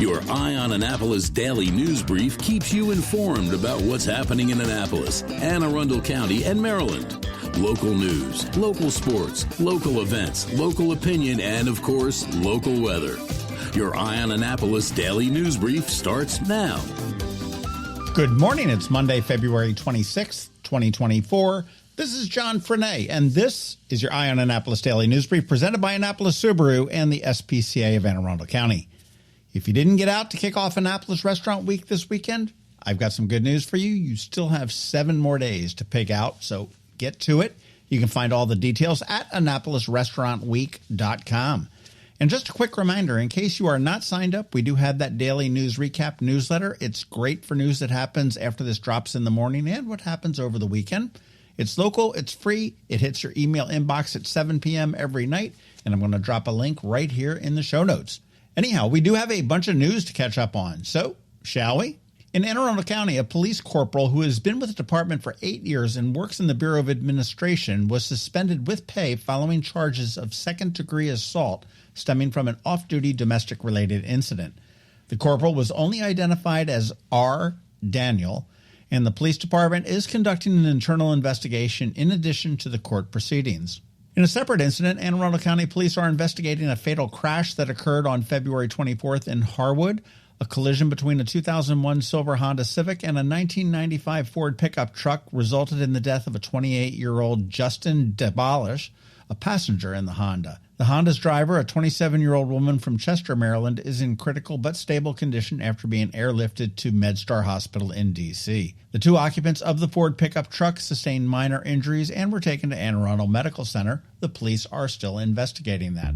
Your Eye on Annapolis daily news brief keeps you informed about what's happening in Annapolis, Anne Arundel County, and Maryland. Local news, local sports, local events, local opinion, and, of course, local weather. Your Eye on Annapolis daily news brief starts now. Good morning. It's Monday, February 26th, 2024. This is John Frenaye, and this is your Eye on Annapolis daily news brief presented by Annapolis Subaru and the SPCA of Anne Arundel County. If you didn't get out to kick off Annapolis Restaurant Week this weekend, I've got some good news for you. You still have 7 more days to pig out, so get to it. You can find all the details at AnnapolisRestaurantWeek.com. And just a quick reminder, in case you are not signed up, we do have that daily news recap newsletter. It's great for news that happens after this drops in the morning and what happens over the weekend. It's local, it's free, it hits your email inbox at 7 p.m. every night, and I'm going to drop a link right here in the show notes. Anyhow, we do have a bunch of news to catch up on, so shall we? In Anne Arundel County, a police corporal who has been with the department for 8 years and works in the Bureau of Administration was suspended with pay following charges of second-degree assault stemming from an off-duty domestic-related incident. The corporal was only identified as R. Daniel, and the police department is conducting an internal investigation in addition to the court proceedings. In a separate incident, Anne Arundel County Police are investigating a fatal crash that occurred on February 24th in Harwood. A collision between a 2001 silver Honda Civic and a 1995 Ford pickup truck resulted in the death of a 28-year-old Justin DeBolish, a passenger in the Honda. The Honda's driver, a 27-year-old woman from Chester, Maryland, is in critical but stable condition after being airlifted to MedStar Hospital in D.C. The 2 occupants of the Ford pickup truck sustained minor injuries and were taken to Anne Arundel Medical Center. The police are still investigating that.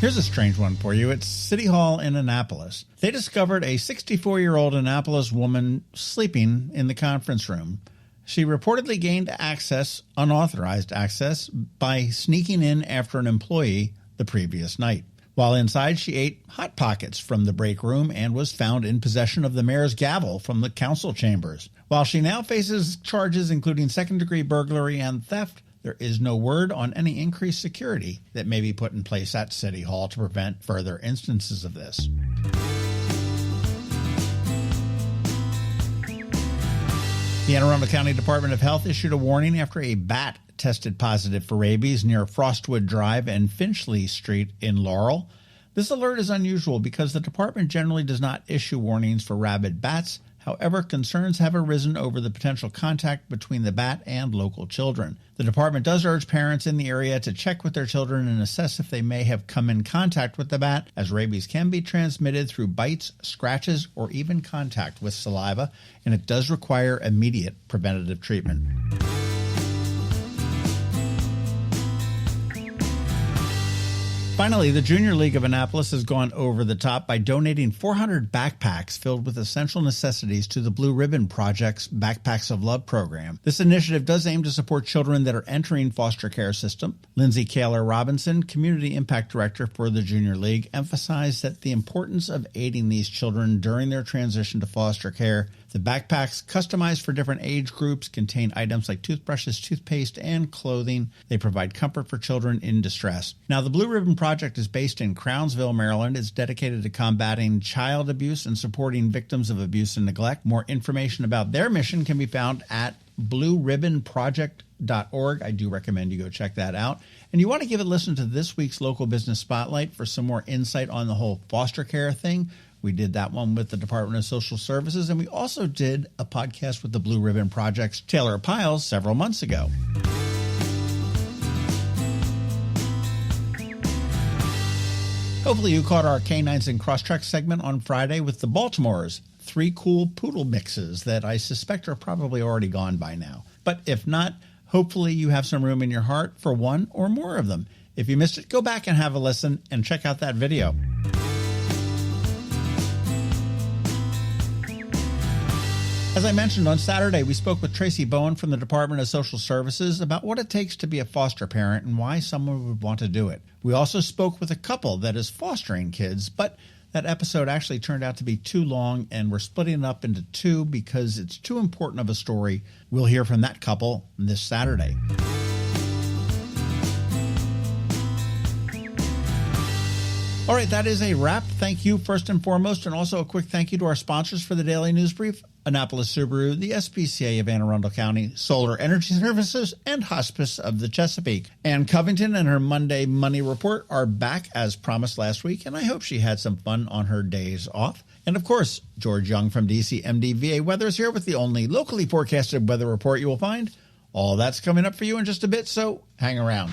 Here's a strange one for you. It's City Hall in Annapolis. They discovered a 64-year-old Annapolis woman sleeping in the conference room. She reportedly gained access, unauthorized access, by sneaking in after an employee the previous night. While inside, she ate Hot Pockets from the break room and was found in possession of the mayor's gavel from the council chambers. While she now faces charges including second-degree burglary and theft, there is no word on any increased security that may be put in place at City Hall to prevent further instances of this. The Anne Arundel County Department of Health issued a warning after a bat tested positive for rabies near Frostwood Drive and Finchley Street in Laurel. This alert is unusual because the department generally does not issue warnings for rabid bats. However, concerns have arisen over the potential contact between the bat and local children. The department does urge parents in the area to check with their children and assess if they may have come in contact with the bat, as rabies can be transmitted through bites, scratches, or even contact with saliva, and it does require immediate preventative treatment. Finally, the Junior League of Annapolis has gone over the top by donating 400 backpacks filled with essential necessities to the Blue Ribbon Project's Backpacks of Love program. This initiative does aim to support children that are entering foster care system. Lindsay Kaler Robinson, Community Impact Director for the Junior League, emphasized that the importance of aiding these children during their transition to foster care. The backpacks, customized for different age groups, contain items like toothbrushes, toothpaste, and clothing. They provide comfort for children in distress. Now, the Blue Ribbon Project is based in Crownsville, Maryland. It's dedicated to combating child abuse and supporting victims of abuse and neglect. More information about their mission can be found at blueribbonproject.org. I do recommend you go check that out. And you want to give a listen to this week's Local Business Spotlight for some more insight on the whole foster care thing. We did that one with the Department of Social Services, and we also did a podcast with the Blue Ribbon Project's Taylor Piles several months ago. Hopefully you caught our Canines and Crosstreks segment on Friday with the Baltimore's 3 cool poodle mixes that I suspect are probably already gone by now. But if not, hopefully you have some room in your heart for one or more of them. If you missed it, go back and have a listen and check out that video. As I mentioned on Saturday, we spoke with Tracy Bowen from the Department of Social Services about what it takes to be a foster parent and why someone would want to do it. We also spoke with a couple that is fostering kids, but that episode actually turned out to be too long, and we're splitting it up into 2 because it's too important of a story. We'll hear from that couple this Saturday. All right, that is a wrap. Thank you first and foremost, and also a quick thank you to our sponsors for the Daily News Brief, Annapolis Subaru, the SPCA of Anne Arundel County, Solar Energy Services, and Hospice of the Chesapeake. Ann Covington and her Monday Money Report are back as promised last week, and I hope she had some fun on her days off. And of course, George Young from DCMDVA Weather is here with the only locally forecasted weather report you will find. All that's coming up for you in just a bit, so hang around.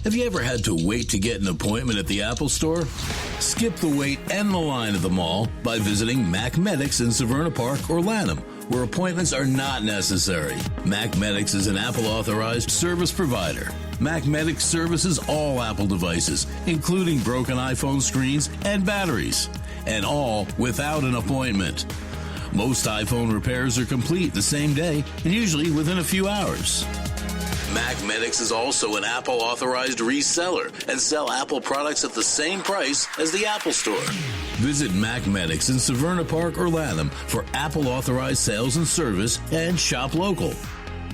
Have you ever had to wait to get an appointment at the Apple Store? Skip the wait and the line at the mall by visiting Mac Medics in Severna Park or Lanham, where appointments are not necessary. Mac Medics is an Apple-authorized service provider. Mac Medics services all Apple devices, including broken iPhone screens and batteries, and all without an appointment. Most iPhone repairs are complete the same day and usually within a few hours. Mac Medics is also an Apple-authorized reseller and sell Apple products at the same price as the Apple Store. Visit Mac Medics in Severna Park or Lanham for Apple-authorized sales and service and shop local.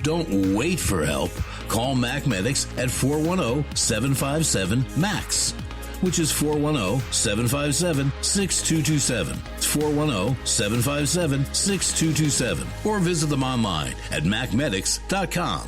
Don't wait for help. Call Mac Medics at 410-757-MAX, which is 410-757-6227. It's 410-757-6227. Or visit them online at macmedics.com.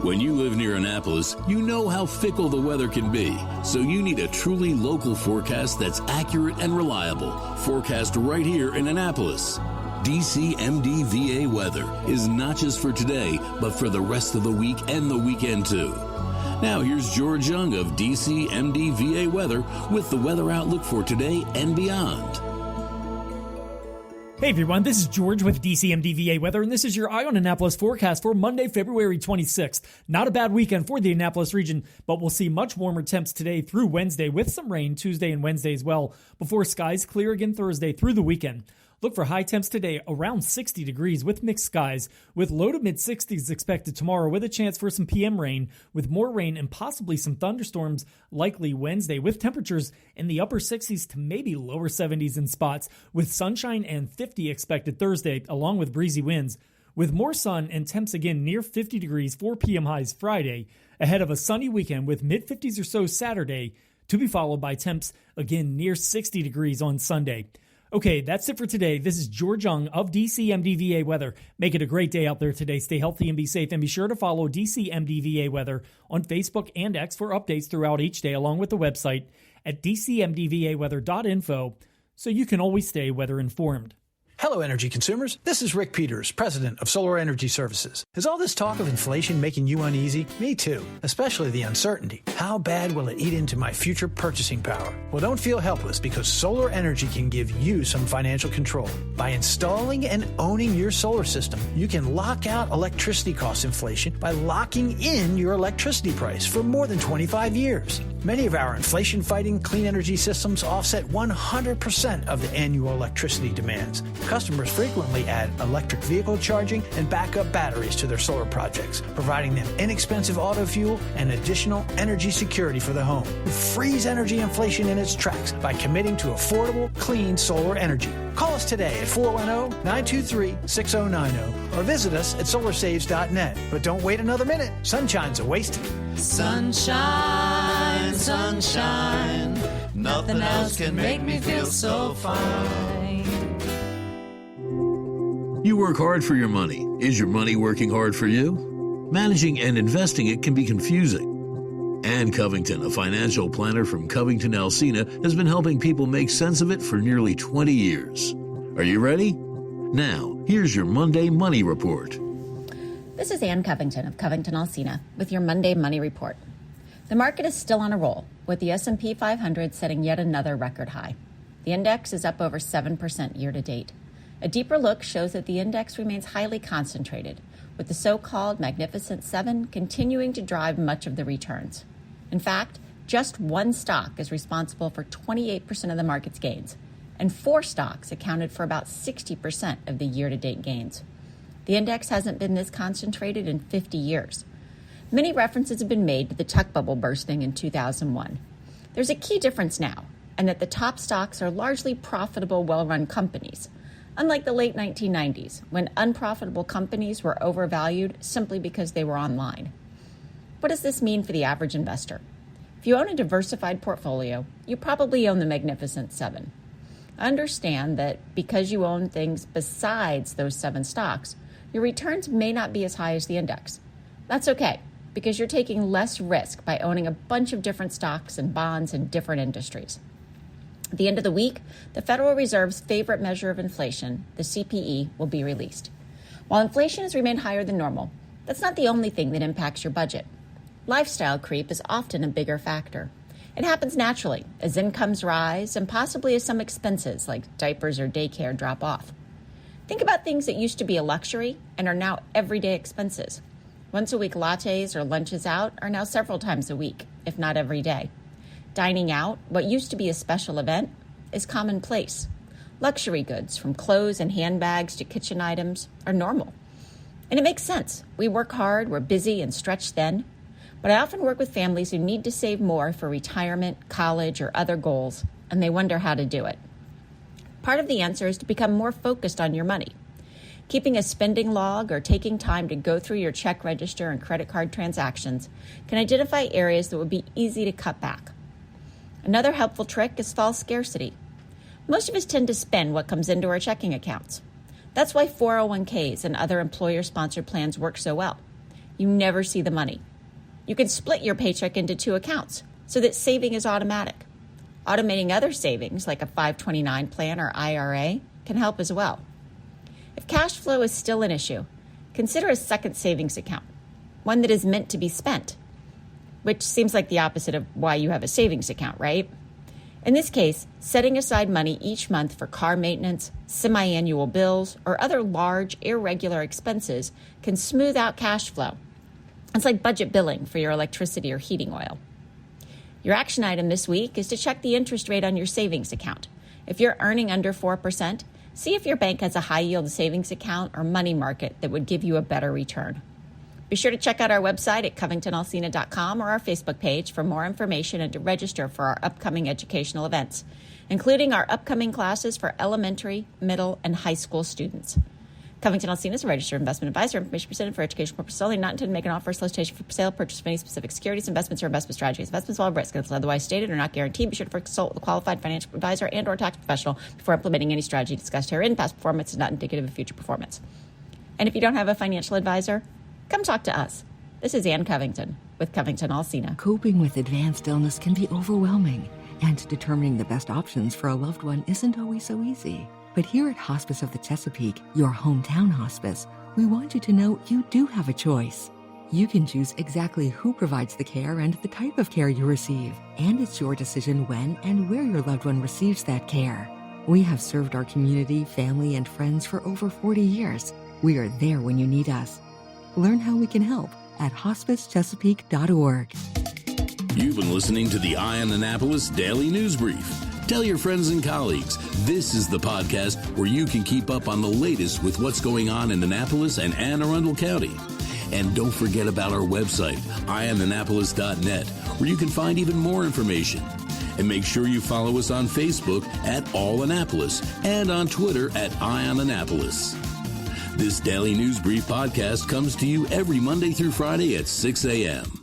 When you live near Annapolis, you know how fickle the weather can be. So you need a truly local forecast that's accurate and reliable. Forecast right here in Annapolis. DCMDVA Weather is not just for today, but for the rest of the week and the weekend too. Now here's George Young of DCMDVA Weather with the weather outlook for today and beyond. Hey everyone, this is George with DCMDVA Weather, and this is your Eye on Annapolis forecast for Monday, February 26th. Not a bad weekend for the Annapolis region, but we'll see much warmer temps today through Wednesday with some rain Tuesday and Wednesday as well, before skies clear again Thursday through the weekend. Look for high temps today around 60 degrees with mixed skies, with low to mid-60s expected tomorrow with a chance for some PM rain, with more rain and possibly some thunderstorms likely Wednesday, with temperatures in the upper 60s to maybe lower 70s in spots, with sunshine and 50 expected Thursday, along with breezy winds, with more sun and temps again near 50 degrees, 4 p.m. highs Friday, ahead of a sunny weekend with mid-50s or so Saturday, to be followed by temps again near 60 degrees on Sunday. Okay, that's it for today. This is George Young of DCMDVA Weather. Make it a great day out there today. Stay healthy and be safe. And be sure to follow DCMDVA Weather on Facebook and X for updates throughout each day, along with the website at dcmdvaweather.info, so you can always stay weather informed. Hello, energy consumers. This is Rick Peters, president of Solar Energy Services. Is all this talk of inflation making you uneasy? Me too, especially the uncertainty. How bad will it eat into my future purchasing power? Well, don't feel helpless, because solar energy can give you some financial control. By installing and owning your solar system, you can lock out electricity cost inflation by locking in your electricity price for more than 25 years. Many of our inflation-fighting clean energy systems offset 100% of the annual electricity demands. Customers frequently add electric vehicle charging and backup batteries to their solar projects, providing them inexpensive auto fuel and additional energy security for the home. Freeze energy inflation in its tracks by committing to affordable, clean solar energy. Call us today at 410-923-6090 or visit us at solarsaves.net. But don't wait another minute. Sunshine's a wasted. Sunshine, sunshine, nothing else can make me feel so fine. You work hard for your money. Is your money working hard for you? Managing and investing it can be confusing. Ann Covington, a financial planner from CovingtonAlsina, has been helping people make sense of it for nearly 20 years. Are you ready? Now, here's your Monday Money Report. This is Ann Covington of CovingtonAlsina with your Monday Money Report. The market is still on a roll, with the S&P 500 setting yet another record high. The index is up over 7% year to date. A deeper look shows that the index remains highly concentrated, with the so-called Magnificent Seven continuing to drive much of the returns. In fact, just one stock is responsible for 28% of the market's gains, and 4 stocks accounted for about 60% of the year-to-date gains. The index hasn't been this concentrated in 50 years. Many references have been made to the tech bubble bursting in 2001. There's a key difference now, and that the top stocks are largely profitable, well-run companies, unlike the late 1990s, when unprofitable companies were overvalued simply because they were online. What does this mean for the average investor? If you own a diversified portfolio, you probably own the Magnificent Seven. Understand that because you own things besides those 7 stocks, your returns may not be as high as the index. That's okay, because you're taking less risk by owning a bunch of different stocks and bonds in different industries. At the end of the week, the Federal Reserve's favorite measure of inflation, the CPE, will be released. While inflation has remained higher than normal, that's not the only thing that impacts your budget. Lifestyle creep is often a bigger factor. It happens naturally as incomes rise and possibly as some expenses like diapers or daycare drop off. Think about things that used to be a luxury and are now everyday expenses. Once-a-week lattes or lunches out are now several times a week, if not every day. Dining out, what used to be a special event, is commonplace. Luxury goods, from clothes and handbags to kitchen items, are normal. And it makes sense. We work hard, we're busy and stretched thin. But I often work with families who need to save more for retirement, college, or other goals, and they wonder how to do it. Part of the answer is to become more focused on your money. Keeping a spending log or taking time to go through your check register and credit card transactions can identify areas that would be easy to cut back. Another helpful trick is false scarcity. Most of us tend to spend what comes into our checking accounts. That's why 401ks and other employer-sponsored plans work so well. You never see the money. You can split your paycheck into 2 accounts so that saving is automatic. Automating other savings, like a 529 plan or IRA, can help as well. If cash flow is still an issue, consider a second savings account, one that is meant to be spent, which seems like the opposite of why you have a savings account, right? In this case, setting aside money each month for car maintenance, semi-annual bills, or other large, irregular expenses can smooth out cash flow. It's like budget billing for your electricity or heating oil. Your action item this week is to check the interest rate on your savings account. If you're earning under 4%, see if your bank has a high-yield savings account or money market that would give you a better return. Be sure to check out our website at CovingtonAlsina.com or our Facebook page for more information and to register for our upcoming educational events, including our upcoming classes for elementary, middle, and high school students. CovingtonAlsina is a registered investment advisor. Information presented for educational purposes only, not intended to make an offer or solicitation for sale, purchase of any specific securities, investments, or investment strategies. Investments involve risk, and unless otherwise stated or not guaranteed, be sure to consult with a qualified financial advisor and or tax professional before implementing any strategy discussed herein. Past performance is not indicative of future performance. And if you don't have a financial advisor, come talk to us. This is Ann Covington with CovingtonAlsina. Coping with advanced illness can be overwhelming, and determining the best options for a loved one isn't always so easy. But here at Hospice of the Chesapeake, your hometown hospice, we want you to know you do have a choice. You can choose exactly who provides the care and the type of care you receive, and it's your decision when and where your loved one receives that care. We have served our community, family, and friends for over 40 years. We are there when you need us. Learn how we can help at hospicechesapeake.org. You've been listening to the Eye on Annapolis Daily News Brief. Tell your friends and colleagues, this is the podcast where you can keep up on the latest with what's going on in Annapolis and Anne Arundel County. And don't forget about our website, eyeonannapolis.net, where you can find even more information. And make sure you follow us on Facebook at All Annapolis and on Twitter at Eye on Annapolis. This Daily News Brief podcast comes to you every Monday through Friday at 6 a.m.